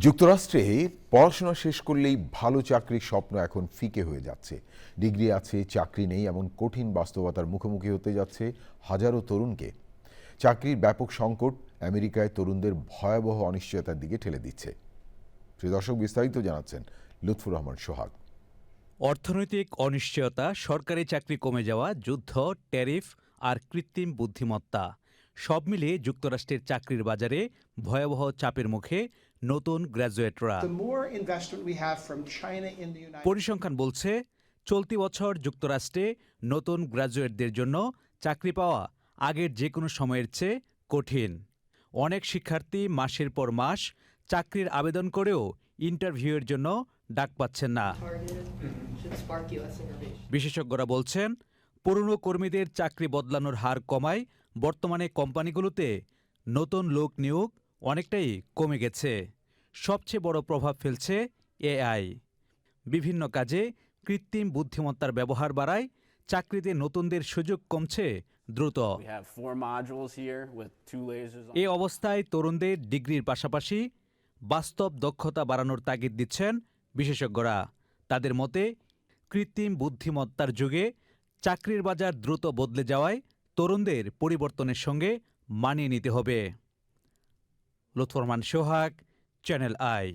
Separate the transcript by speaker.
Speaker 1: যুক্তরাষ্ট্রে পড়াশোনা শেষ করলেই ভালো চাকরির স্বপ্ন এখন ফিকে হয়ে যাচ্ছে। ডিগ্রি আছে, চাকরি নেই, এমন কঠিন বাস্তবতার মুখোমুখি হতে যাচ্ছে হাজারো তরুণকে। চাকরির ব্যাপক সংকট আমেরিকায় তরুণদের ভয়াবহ অনিশ্চয়তার দিকে ঠেলে দিচ্ছে। প্রিয় দর্শক, বিস্তারিত জানাচ্ছেন লুৎফুর রহমান সোহাগ।
Speaker 2: অর্থনৈতিক অনিশ্চয়তা, সরকারি চাকরি কমে যাওয়া, যুদ্ধ, ট্যারিফ আর কৃত্রিম বুদ্ধিমত্তা সব মিলিয়ে যুক্তরাষ্ট্রের চাকরির বাজারে ভয়াবহ চাপের মুখে নতুন গ্র্যাজুয়েটরা। পরিসংখ্যান বলছে, চলতি বছর যুক্তরাষ্ট্রে নতুন গ্র্যাজুয়েটদের জন্য চাকরি পাওয়া আগের যে কোনো সময়ের চেয়ে কঠিন। অনেক শিক্ষার্থী মাসের পর মাস চাকরির আবেদন করেও ইন্টারভিউয়ের জন্য ডাক পাচ্ছেন না। বিশেষজ্ঞরা বলছেন, পুরনো কর্মীদের চাকরি বদলানোর হার কমায় বর্তমানে কোম্পানিগুলোতে নতুন লোক নিয়োগ অনেকটাই কমে গেছে। সবচেয়ে বড় প্রভাব ফেলছে এআই। বিভিন্ন কাজে কৃত্রিম বুদ্ধিমত্তার ব্যবহার বাড়ায় চাকরিতে নতুনদের সুযোগ কমছে দ্রুত। এ অবস্থায় তরুণদের ডিগ্রির পাশাপাশি বাস্তব দক্ষতা বাড়ানোর তাগিদ দিচ্ছেন বিশেষজ্ঞরা। তাদের মতে, কৃত্রিম বুদ্ধিমত্তার যুগে চাকরির বাজার দ্রুত বদলে যাওয়ায় তরুণদের পরিবর্তনের সঙ্গে মানিয়ে নিতে হবে। লুৎফর রহমান সোহাগ, চ্যানেল আই।